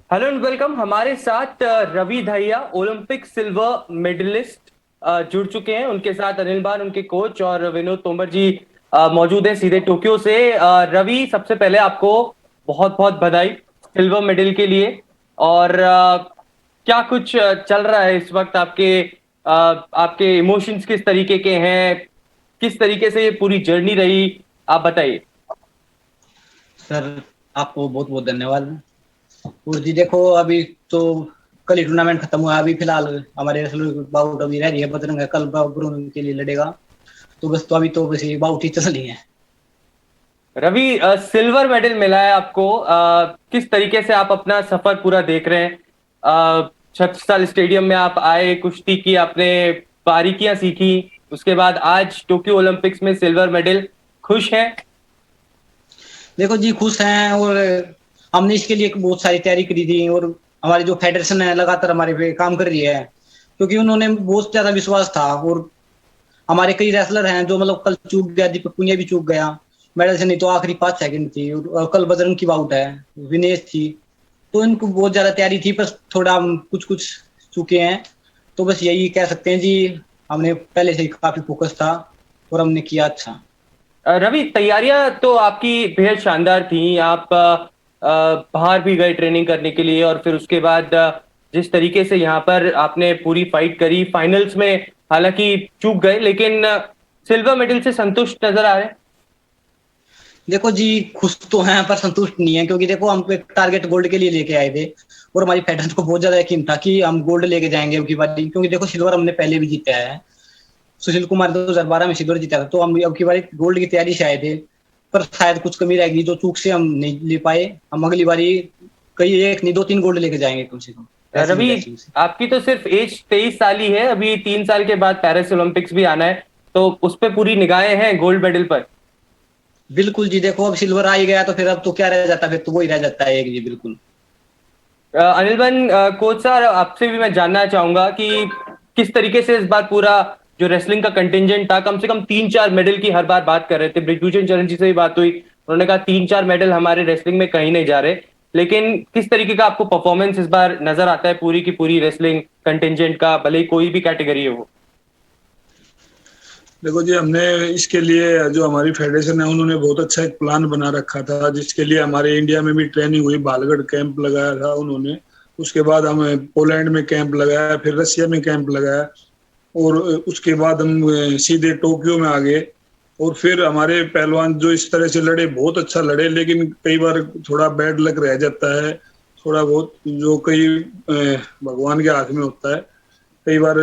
Hello and welcome. हमारे साथ Ravi Dahiya Olympic silver medalist जुड़ चुके हैं। उनके साथ अनिल बान उनके कोच और विनोद तोमर जी मौजूद हैं सीधे टोक्यो से। रवि, सबसे पहले आपको बहुत बहुत बधाई सिल्वर मेडल के लिए। और क्या कुछ चल रहा है इस वक्त? आपके इमोशंस किस तरीके के हैं? किस तरीके से ये पूरी जर्नी रही, आप बताइए। सर, आपको बहुत बहुत धन्यवाद। और जी देखो, अभी तो कल ही टूर्नामेंट खत्म हुआ। अभी फिलहाल हमारे बाउट अभी रह रही है। बजरंग है, कल ब्रोंज के लिए लड़ेगा। तो बस, तो अभी तो बस ये बाउट ही चल रही है। रवि, सिल्वर मेडल मिला है आपको। किस तरीके से आप अपना सफर पूरा देख रहे हैं? 36 साल स्टेडियम में आप आए, कुश्ती की आपने, बारीकियां सीखी, उसके बाद आज टोक्यो ओलंपिक्स में सिल्वर मेडल, खुश हैं? देखो जी, खुश हैं। और हमने इसके लिए बहुत सारी तैयारी करी थी। और हमारी जो फेडरेशन है लगातार हमारे पे काम कर रही है, क्योंकि उन्होंने बहुत ज्यादा विश्वास था। और हमारे कई रेसलर हैं जो मतलब कल चूक गया, दीपक पुनिया भी चूक गया मेडल से। नहीं तो आखिरी 5 सेकंड थी। और कल बजरंग की बाउट है, विनेश थी। तो इनको बहुत ज्यादा तैयारी थी, बस थोड़ा हम कुछ कुछ चुके हैं। तो बस यही कह सकते हैं जी, हमने पहले से ही काफी फोकस था और हमने किया अच्छा। रवि, तैयारियां तो आपकी बेहद शानदार थी। आप बाहर भी गए ट्रेनिंग करने के लिए, और फिर उसके बाद जिस तरीके से यहाँ पर आपने पूरी फाइट करी, फाइनल्स में हालांकि चूक गए, लेकिन सिल्वर मेडल से संतुष्ट नजर आ रहे हैं। देखो जी, खुश तो हैं पर संतुष्ट नहीं है, क्योंकि देखो हम एक टारगेट गोल्ड के लिए लेके आए थे। और हमारी फेडरेशन को बहुत ज्यादा यकीन था कि हम गोल्ड लेके जाएंगे अब की बार, क्योंकि देखो सिल्वर हमने पहले भी जीता है। सुशील कुमार 2012 में सिल्वर जीता था। तो हम अब की बार गोल्ड की तैयारी से आए थे। पर शायद कुछ कमी रहेगी जो चूक से हम नहीं ले पाए। हम अगली बारी कई एक नहीं, 2-3 गोल्ड लेके जाएंगे कम से कम, ऐसी रवि, रेसलिंग से। आपकी तो सिर्फ एज 23 साल ही है। अभी 3 साल के बाद पेरिस ओलंपिक्स भी आना है, तो उस पर पूरी निगाहें हैं गोल्ड मेडल पर। बिल्कुल जी, देखो अब सिल्वर आ ही गया तो फिर अब तो क्या रह जाता है, फिर तो वही रह जाता है एक जी, बिल्कुल। अनिल कोच सर, आपसे भी मैं जानना चाहूंगा कि किस तरीके से इस बार पूरा जो रेसलिंग का कंटिंजेंट था, कम से कम 3-4 मेडल की हर बार बात कर रहे थे। ब्रिजभूषण चरण जी से भी बात हुई, उन्होंने कहा 3-4 मेडल हमारे रेसलिंग में कहीं नहीं जा रहे। लेकिन किस तरीके का आपको परफॉर्मेंस इस बार नजर आता है पूरी की पूरी रेसलिंग कंटिंजेंट का, भले ही कोई भी कैटेगरी हो? देखो जी, हमने इसके लिए जो हमारी फेडरेशन है उन्होंने बहुत अच्छा एक प्लान बना रखा था, जिसके लिए हमारे इंडिया में भी ट्रेनिंग हुई। बालगढ़ कैंप लगाया था उन्होंने। उसके बाद हमें पोलैंड में कैंप लगाया, फिर रसिया में कैंप लगाया। और उसके बाद हम सीधे टोक्यो में आ गए। और फिर हमारे पहलवान जो इस तरह से लड़े, बहुत अच्छा लड़े, लेकिन कई बार थोड़ा बैड लक रह जाता है। थोड़ा बहुत जो कई भगवान के हाथ में होता है। कई बार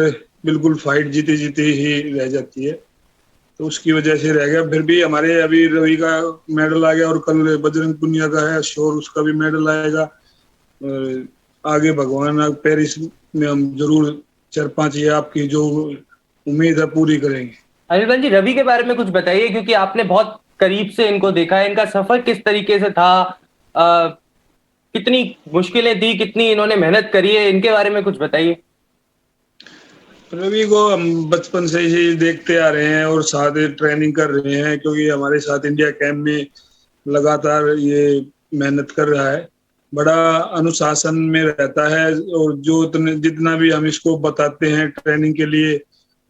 बिल्कुल फाइट जीती जीती ही रह जाती है, तो उसकी वजह से रह गया। फिर भी हमारे अभी रवि का मेडल आ गया, और कल बजरंग पुनिया का है श्योर, उसका भी मेडल आएगा। आगे भगवान पेरिस में हम जरूर 4-5 ये आपकी जो उम्मीद है पूरी करेंगे। अनिल जी, रवि के बारे में कुछ बताइए, क्योंकि आपने बहुत करीब से इनको देखा है। इनका सफर किस तरीके से था? आ, कितनी मुश्किलें थी, कितनी इन्होंने मेहनत करी है, इनके बारे में कुछ बताइए। रवि को हम बचपन से ही देखते आ रहे हैं और साथ ट्रेनिंग कर रहे हैं, क्योंकि हमारे साथ इंडिया कैंप में लगातार ये मेहनत कर रहा है। बड़ा अनुशासन में रहता है, और जो जितना भी हम इसको बताते हैं ट्रेनिंग के लिए,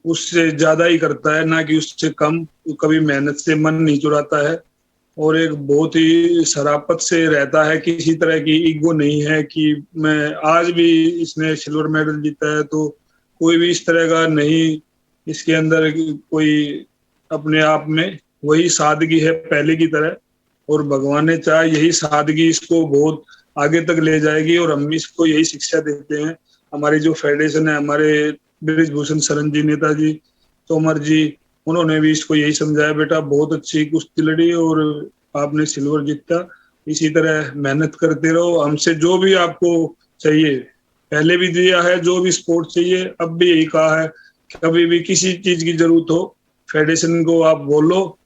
उससे ज्यादा ही करता है, ना कि उससे कम। कभी मेहनत से मन नहीं चुराता है। और एक बहुत ही शराफत से रहता है, किसी तरह की ईगो नहीं है कि मैं आज भी इसने सिल्वर मेडल जीता है तो कोई भी इस तरह का नहीं इसके अंदर कोई। अपने आप में वही सादगी है पहले की तरह, और भगवान ने चाहा यही सादगी इसको बहुत आगे तक ले जाएगी। और हम इसको यही शिक्षा देते हैं। हमारी जो फेडरेशन है, हमारे ब्रिजभूषण शरण जी, नेताजी तोमर जी, उन्होंने भी इसको यही समझाया, बेटा बहुत अच्छी कुश्ती लड़ी और आपने सिल्वर जीता। इसी तरह मेहनत करते रहो। हमसे जो भी आपको चाहिए, पहले भी दिया है, जो भी सपोर्ट चाहिए अब भी यही कहा है। कभी भी किसी चीज की जरूरत हो, फेडरेशन को आप बोलो,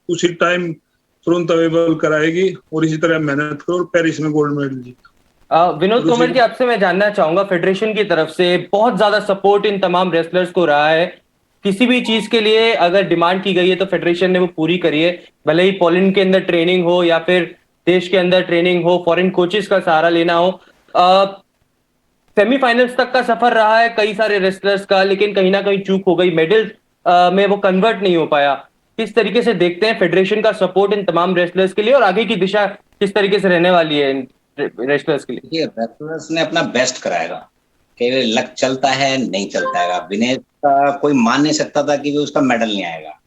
उसी टाइम तुरंत अवेलेबल कराएगी। और इसी तरह मेहनत करो और पेरिस में गोल्ड मेडल जीतो। विनोद और उसी तोमर जी, आपसे मैं जानना चाहूंगा, फेडरेशन की तरफ से बहुत ज्यादा सपोर्ट इन तमाम रेसलर्स को रहा है। किसी भी चीज के लिए अगर डिमांड की गई है तो फेडरेशन ने वो पूरी करी है। भले ही पोलैंड के अंदर ट्रेनिंग हो या फिर देश के अंदर ट्रेनिंग हो, फॉरेन कोचेस का सहारा लेना हो, सेमीफाइनल्स तक का सफर रहा है कई सारे रेसलर्स का, लेकिन कहीं ना कहीं चूक हो गई, मेडल में वो कन्वर्ट नहीं हो पाया। किस तरीके से देखते हैं फेडरेशन का सपोर्ट इन तमाम रेसलर्स के लिए, और आगे की दिशा किस तरीके से रहने वाली है इन रेसलर्स के लिए? देखिए, रेसलर्स ने अपना बेस्ट कराएगा, केवल लक चलता है नहीं चलता है। विनेश का कोई मान नहीं सकता था कि वो उसका मेडल नहीं आएगा,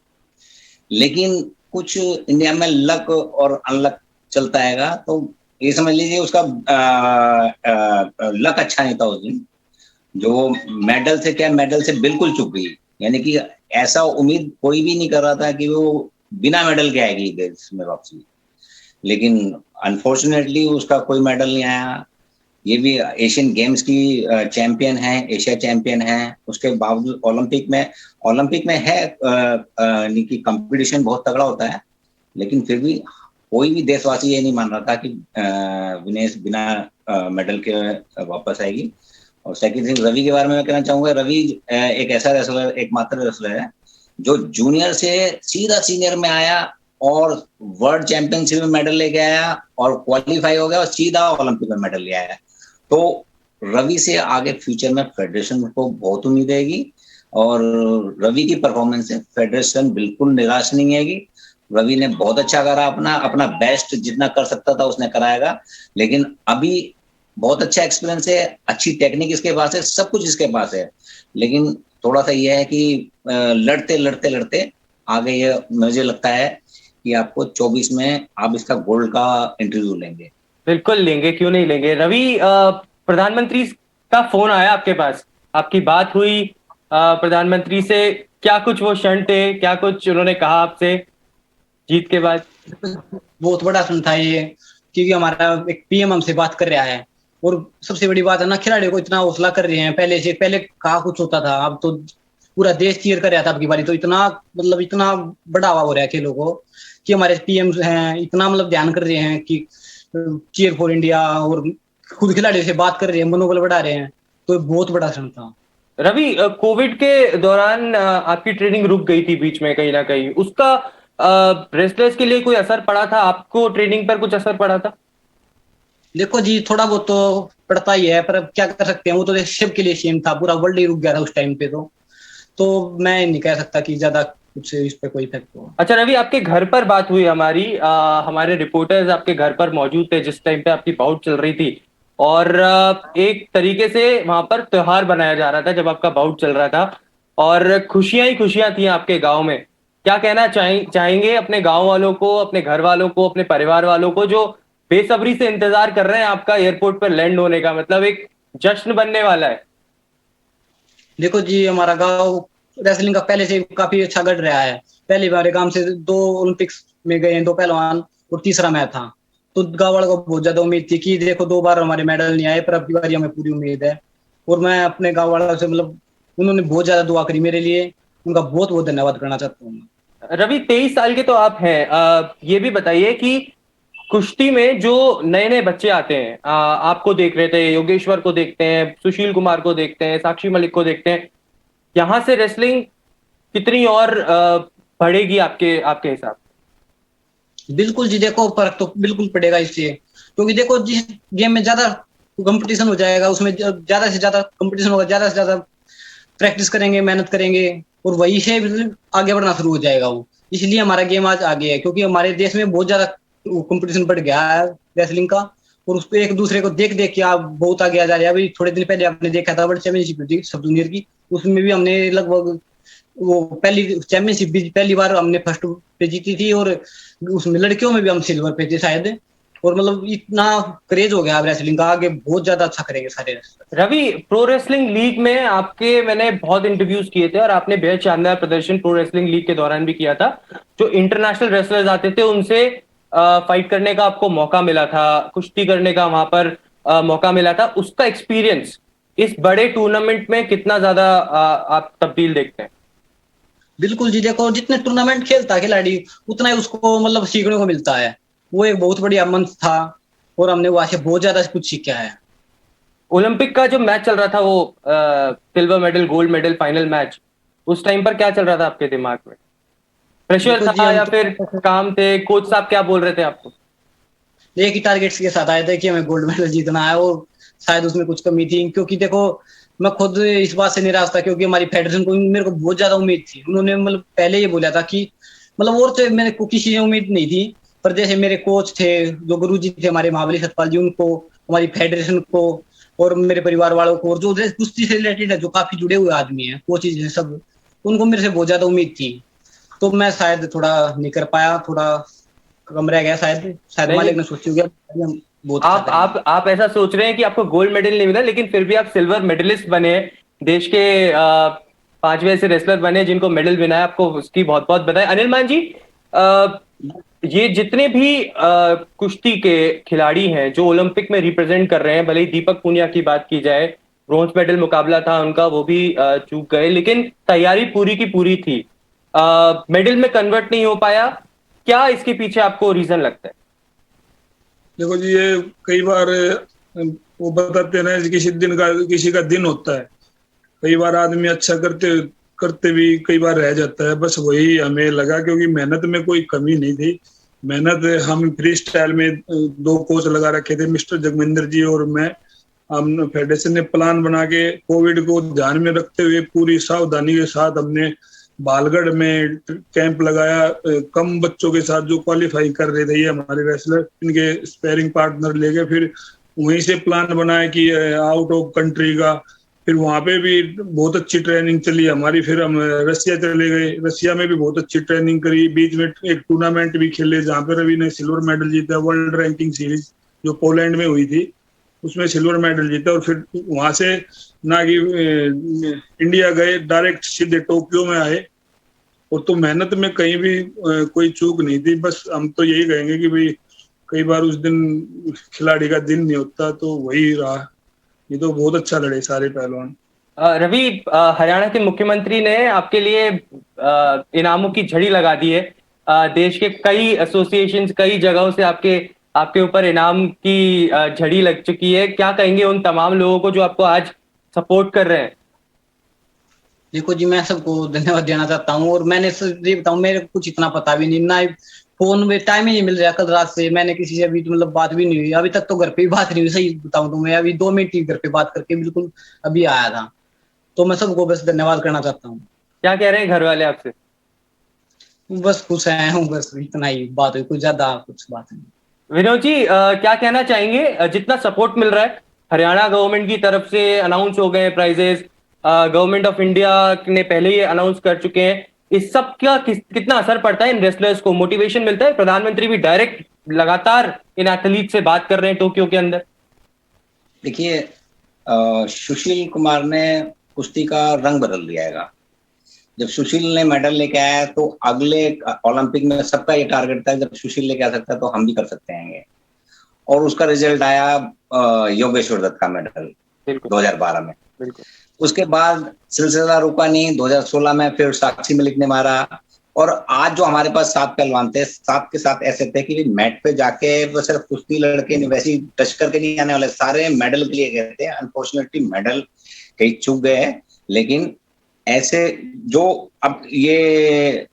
लेकिन कुछ इंडिया में लक और अनलक चलता है। तो ये समझ लीजिए उसका लक अच्छा नहीं था उस दिन, जो मेडल से क्या, मेडल से बिल्कुल चूक गई। यानी कि ऐसा उम्मीद कोई भी नहीं कर रहा था कि वो बिना मेडल के आएगी देश में वापसी, लेकिन अनफॉर्चुनेटली उसका कोई मेडल नहीं आया। ये भी एशियन गेम्स की चैंपियन है, एशिया चैंपियन है, उसके बावजूद ओलंपिक में है कि कंपटीशन बहुत तगड़ा होता है, लेकिन फिर भी कोई भी देशवासी ये नहीं मान रहा था कि विनेश बिना मेडल के वापस आएगी। और सेकंड थिंग, रवि के बारे में मैं कहना चाहूंगा, रवि एक ऐसा रेसलर, एकमात्र रेसलर है जो जूनियर से सीधा सीनियर में आया और वर्ल्ड चैंपियनशिप में मेडल लेके आया और क्वालिफाई हो गया और सीधा ओलंपिक में मेडल ले आया। तो रवि से आगे फ्यूचर में फेडरेशन को बहुत उम्मीद रहेगी, और रवि की परफॉर्मेंस से फेडरेशन बिल्कुल निराश नहीं है। रवि ने बहुत अच्छा करा, अपना बेस्ट जितना कर सकता था उसने कराएगा, लेकिन अभी बहुत अच्छा एक्सपीरियंस है, अच्छी टेक्निक इसके पास है, सब कुछ इसके पास है, लेकिन थोड़ा सा यह है कि लड़ते लड़ते लड़ते आगे ये मुझे लगता है कि आपको 24 में आप इसका गोल्ड का इंटरव्यू लेंगे। बिल्कुल लेंगे, क्यों नहीं लेंगे। रवि, प्रधानमंत्री का फोन आया आपके पास, आपकी बात हुई प्रधानमंत्री से? क्या कुछ वो क्षण थे, क्या कुछ उन्होंने कहा आपसे जीत के बाद? बहुत बड़ा सुन था ये, क्योंकि हमारा एक पीएम हमसे बात कर रहा है, और सबसे बड़ी बात है ना, खिलाड़ियों को इतना हौसला कर रहे हैं। पहले कहा कुछ होता था, अब तो पूरा देश चीयर कर रहा था आपकी बारी। तो इतना मतलब इतना बढ़ावा हो रहा है खेलों को कि हमारे पीएम हैं इतना मतलब ध्यान कर रहे हैं कि चीयर फॉर इंडिया, और खुद खिलाड़ियों से बात कर रहे हैं, मनोबल बढ़ा रहे हैं। तो बहुत बड़ा क्षण था। रवि, कोविड के दौरान आपकी ट्रेनिंग रुक गई थी बीच में, कहीं ना कहीं उसका रेसलर्स के लिए कोई असर पड़ा था? आपको ट्रेनिंग पर कुछ असर पड़ा था? देखो जी, थोड़ा बहुत तो पड़ता ही है, पर अब क्या कर सकते हैं, वो तो शिव के लिए सेम था, पूरा वर्ल्ड ही रुक गया था उस टाइम पे। तो मैं नहीं कह सकता कि ज्यादा कुछ इस पे कोई इफेक्ट हो। अच्छा रवि, आपके घर पर बात हुई हमारी, हमारे रिपोर्टर्स आपके घर पर मौजूद थे जिस टाइम पे आपकी बाउट चल रही थी, और एक तरीके से वहां पर त्योहार बनाया जा रहा था जब आपका बाउट चल रहा था, और खुशियां ही खुशियां थी आपके गांव में। क्या कहना चाहेंगे अपने गांव वालों को, अपने घर वालों को, अपने परिवार वालों को, जो बेसब्री से इंतजार कर रहे हैं आपका एयरपोर्ट पर लैंड होने का? मतलब एक जश्न बनने वाला है। देखो जी, हमारा गांव रेसलिंग का पहले से काफी अच्छा गढ़ रहा है। पहले हमारे गांव से 2 ओलंपिक्स में गए हैं, 2 पहलवान, और तीसरा मैं था। तो गांव वालों को बहुत ज्यादा उम्मीद थी कि देखो 2 बार हमारे मेडल नहीं आए, पर अब की बारी हमें पूरी उम्मीद है। और मैं अपने गांव वालों से मतलब उन्होंने बहुत ज्यादा दुआ करी मेरे लिए, उनका बहुत बहुत धन्यवाद करना चाहता हूँ। रवि, 23 साल के तो आप हैं, ये भी बताइए कि कुश्ती में जो नए नए बच्चे आते हैं, आपको देख रहे थे, योगेश्वर को देखते हैं, सुशील कुमार को देखते हैं, साक्षी मलिक को देखते हैं, यहाँ से रेसलिंग कितनी और बढ़ेगी आपके आपके हिसाब? बिल्कुल जी, देखो फर्क तो बिल्कुल पड़ेगा इससे, क्योंकि देखो जिस गेम में ज्यादा कंपटीशन हो जाएगा, उसमें ज्यादा से ज्यादा कंपटीशन होगा, ज्यादा से ज्यादा प्रैक्टिस करेंगे, मेहनत करेंगे, और वही से आगे बढ़ना शुरू हो जाएगा वो। इसलिए हमारा गेम आज आगे है, क्योंकि हमारे देश में बहुत ज्यादा कंपटीशन बढ़ गया है रेसलिंग का, और उस पर एक दूसरे को देख देख के आप बहुत आगे आ जा रहे हैं। अभी थोड़े दिन पहले आपने देखा था वर्ल्ड चैंपियनशिप थी सब जूनियर की, उसमें भी हमने लगभग वो पहली चैंपियनशिप भी पहली बार हमने फर्स्ट पे जीती थी, और उसमें लड़कियों में भी हम सिल्वर पे थे शायद। और मतलब इतना क्रेज हो गया रेसलिंग का, आगे बहुत ज्यादा अच्छा करेंगे सारे wrestler. Ravi, pro wrestling league में आपके मैंने बहुत इंटरव्यूज किए थे, और आपने बेहद शानदार प्रदर्शन प्रो रेसलिंग लीग के दौरान भी किया था। जो इंटरनेशनल रेसलर्स आते थे उनसे फाइट करने का आपको मौका मिला था, कुश्ती करने का वहां पर मौका मिला था। उसका एक्सपीरियंस इस बड़े टूर्नामेंट में कितना ज्यादा आप तब्दील देखते हैं? बिल्कुल जी, देखो जितने टूर्नामेंट खेलता है खिलाड़ी, उतना ही उसको मतलब सीखने को मिलता है। वो एक बहुत बढ़िया मंच था, और हमने वहां से बहुत ज्यादा कुछ सीखा है। ओलंपिक का जो मैच चल रहा था, वो silver medal gold medal final match, उस टाइम पर क्या चल रहा था आपके दिमाग में? प्रेशर देखो जी, था हम या फिर तो काम थे? कोच साहब क्या बोल रहे थे आपको? एक ही टारगेट्स के साथ आए थे कि हमें गोल्ड मेडल जीतना है, और शायद उसमें कुछ कमी थी, क्योंकि देखो मैं खुद इस बात से निराश था, क्योंकि हमारी फेडरेशन को मेरे को बहुत ज्यादा उम्मीद थी। उन्होंने मतलब पहले ये बोला था कि मतलब और तो मेरे को किसी से उम्मीद नहीं थी, पर जैसे मेरे कोच थे, जो गुरुजी थे हमारे महाबली सतपाल जी, उनको, हमारी फेडरेशन को और मेरे परिवार वालों को, और जो कुश्ती से रिलेटेड है, जो काफी जुड़े हुए आदमी हैं, कोचेज हैं सब, उनको मेरे से बहुत ज्यादा उम्मीद थी। तो मैं शायद थोड़ा नहीं कर पाया, थोड़ा कम रह गया शायद नहीं, मालिक ने सोची होगी हम बहुत अच्छा आप आप ऐसा सोच रहे हैं कि आपको गोल्ड मेडल नहीं मिला, लेकिन फिर भी आप सिल्वर मेडलिस्ट बने हैं, देश के 5वें ऐसे रेसलर बने जिनको मेडल मिला है, आपको उसकी बहुत बहुत बधाई। अनिल मान जी, अ, ये जितने भी कुश्ती के खिलाड़ी हैं जो ओलंपिक में रिप्रेजेंट कर रहे हैं, भले ही दीपक पूनिया की बात की जाए, ब्रॉन्ज मेडल मुकाबला था उनका, वो भी चूक गए, लेकिन तैयारी पूरी की पूरी थी, मेडल में कन्वर्ट नहीं हो पाया। क्या इसके पीछे आपको रीजन लगता है? देखो जी, ये कई बार वो बताते हैं ना, किसी का दिन होता है। कई बार आदमी अच्छा करते करते भी कई बार रह जाता है। बस वही हमें लगा, क्योंकि मेहनत में कोई कमी नहीं थी। मेहनत हम फ्री स्टाइल में 2 कोच लगा रखे थे, मिस्टर जगमिंदर जी और मैं। हम फेडरेशन ने प्लान बना के कोविड को ध्यान में रखते हुए पूरी सावधानी के साथ हमने बालगढ़ में कैंप लगाया। कम बच्चों के साथ जो क्वालिफाई कर रहे थे ये हमारे रेसलर, इनके स्पेयरिंग पार्टनर लेके फिर वहीं से प्लान बनाया कि आउट ऑफ कंट्री का। फिर वहां पे भी बहुत अच्छी ट्रेनिंग चली हमारी। फिर हम रसिया चले गए, रसिया में भी बहुत अच्छी ट्रेनिंग करी। बीच में एक टूर्नामेंट भी खेले जहाँ पे रवि ने सिल्वर मेडल जीता, वर्ल्ड रैंकिंग सीरीज जो पोलैंड में हुई थी, उसमें सिल्वर मेडल जीता। और फिर वहां से ना कि इंडिया गए, डायरेक्ट सीधे टोक्यो में आए। और तो मेहनत में कहीं भी कोई चूक नहीं थी। बस हम तो यही कहेंगे कि भाई कई बार उस दिन खिलाड़ी का दिन नहीं होता, तो वही रहा। ये तो बहुत अच्छा लड़े सारे पहलवान। रवि, हरियाणा के मुख्यमंत्री ने आपके लिए इनामों की झड़ी लगा दी है। देश के कई एसोसिएशंस, कई जगहों से आपके आपके ऊपर इनाम की झड़ी लग चुकी है। क्या कहेंगे उन तमाम लोगों को जो आपको आज सपोर्ट कर रहे हैं? देखो जी, मैं सबको धन्यवाद देना चाहता हूँ। और मैंने ये बताऊँ, मेरे को कुछ इतना पता भी नहीं, ना फोन में टाइम ही नहीं मिल रहा। कल रात से मैंने किसी से अभी मतलब बात भी नहीं हुई अभी तक, तो घर पे ही बात नहीं हुई। सही बताऊँ तो मैं अभी 2 मिनट ही घर पे बात करके बिल्कुल अभी आया था। तो मैं सबको बस धन्यवाद करना चाहता हूँ। क्या कह रहे हैं घर वाले आपसे? बस खुश है हूँ, बस इतना ही बात हुई, कुछ ज्यादा कुछ बात नहीं। विनोद जी, क्या कहना चाहेंगे? जितना सपोर्ट मिल रहा है हरियाणा गवर्नमेंट की तरफ से, अनाउंस हो गए प्राइजेस, गवर्नमेंट ऑफ इंडिया ने पहले ही अनाउंस कर चुके हैं, इस सब का कितना असर पड़ता है इन रेसलर्स को? मोटिवेशन मिलता है? प्रधानमंत्री भी डायरेक्ट लगातार इन एथलीट से बात कर रहे हैं टोक्यो के अंदर। देखिए, सुशील कुमार ने कुश्ती का रंग बदल दिया है। जब सुशील ने मेडल लेके आया तो अगले ओलंपिक में सबका ये टारगेट था, जब सुशील लेके आ सकता है तो हम भी कर सकते हैं। और उसका रिजल्ट आया योगेश्वर दत्त का मेडल 2012 में। उसके बाद सिलसिला रुका नहीं। 2016 में फिर साक्षी मलिक ने मारा। और आज जो हमारे पास 7 पहलवान थे, 7 के 7 ऐसे थे कि मैट पे जाके वो सिर्फ कुश्ती लड़के नहीं, वैसे टच करके नहीं आने वाले, सारे मेडल के लिए गए थे। अनफॉर्चुनेटली मेडल कई चूक गए हैं। लेकिन ऐसे जो अब ये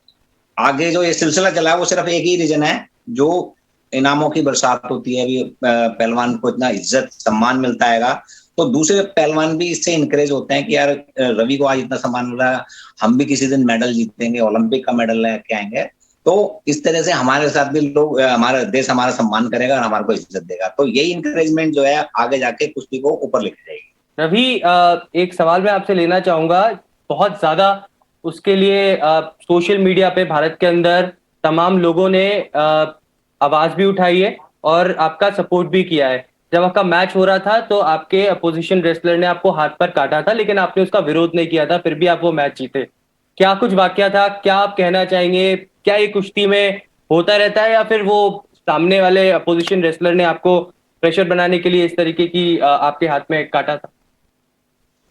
आगे जो ये सिलसिला चला है, वो सिर्फ एक ही रीजन है, जो इनामों की बरसात होती है। अभी पहलवान को इतना इज्जत सम्मान मिलता है, तो दूसरे पहलवान भी इससे इंकरेज होते हैं कि यार रवि को आज इतना सम्मान मिल रहा है, हम भी किसी दिन मेडल जीतेंगे, ओलंपिक का मेडल लेके आएंगे। तो इस तरह से हमारे साथ भी लोग, हमारा देश हमारा सम्मान करेगा और हमारे को इज्जत देगा। तो यही इंकरेजमेंट जो है आगे जाके कुश्ती को ऊपर लेके जाएगी। रवि, एक सवाल मैं आपसे लेना चाहूंगा, बहुत ज्यादा उसके लिए सोशल मीडिया पे भारत के अंदर तमाम लोगों ने आवाज भी उठाई है और आपका सपोर्ट भी किया है। जब आपका मैच हो रहा था तो आपके अपोजिशन रेसलर ने आपको हाथ पर काटा था, लेकिन आपने उसका विरोध नहीं किया था, फिर भी आप वो मैच जीते। क्या कुछ वाकया था? क्या आप कहना चाहेंगे? क्या ये कुश्ती में होता रहता है, या फिर वो सामने वाले अपोजिशन रेसलर ने आपको प्रेशर बनाने के लिए इस तरीके की आपके हाथ में काटा था?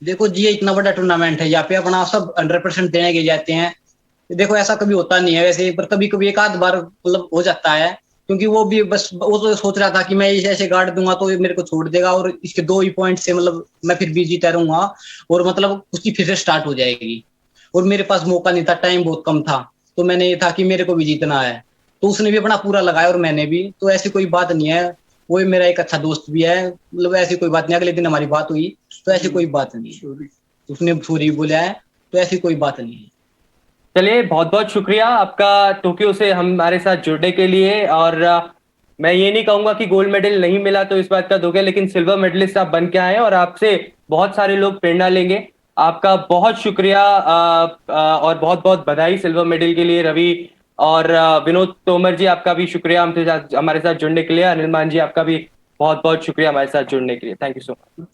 देखो जी, ये इतना बड़ा टूर्नामेंट है, यहाँ पे अपना सब 100% देने के जाते हैं। देखो ऐसा कभी होता नहीं है वैसे, पर कभी कभी एक आध बार मतलब हो जाता है, क्योंकि वो भी बस वो तो सोच रहा था कि मैं इसे ऐसे गार्ड दूंगा तो ये मेरे को छोड़ देगा, और इसके 2 ही पॉइंट से मतलब मैं फिर भी जीता रहूंगा, और मतलब उसकी फिर से स्टार्ट हो जाएगी। और मेरे पास मौका नहीं था, टाइम बहुत कम था, तो मैंने ये था कि मेरे को भी जीतना है। तो उसने भी अपना पूरा लगाया और मैंने भी, तो ऐसी कोई बात नहीं है। वो भी मेरा एक अच्छा दोस्त भी है, मतलब ऐसी कोई बात नहीं। अगले दिन हमारी बात हुई तो ऐसी कोई बात नहीं है, उसने सॉरी बोला है, तो ऐसी कोई बात नहीं है। चलिए, बहुत बहुत शुक्रिया आपका टोक्यो से हमारे साथ जुड़ने के लिए। और मैं ये नहीं कहूंगा कि गोल्ड मेडल नहीं मिला तो इस बात का दुख है, लेकिन सिल्वर मेडलिस्ट आप बन के आए हैं और आपसे बहुत सारे लोग प्रेरणा लेंगे। आपका बहुत शुक्रिया और बहुत बहुत बधाई सिल्वर मेडल के लिए रवि। और विनोद तोमर जी, आपका भी शुक्रिया हमारे साथ जुड़ने के लिए। अनिल मान जी, आपका भी बहुत बहुत शुक्रिया हमारे साथ जुड़ने के लिए। Thank you so much.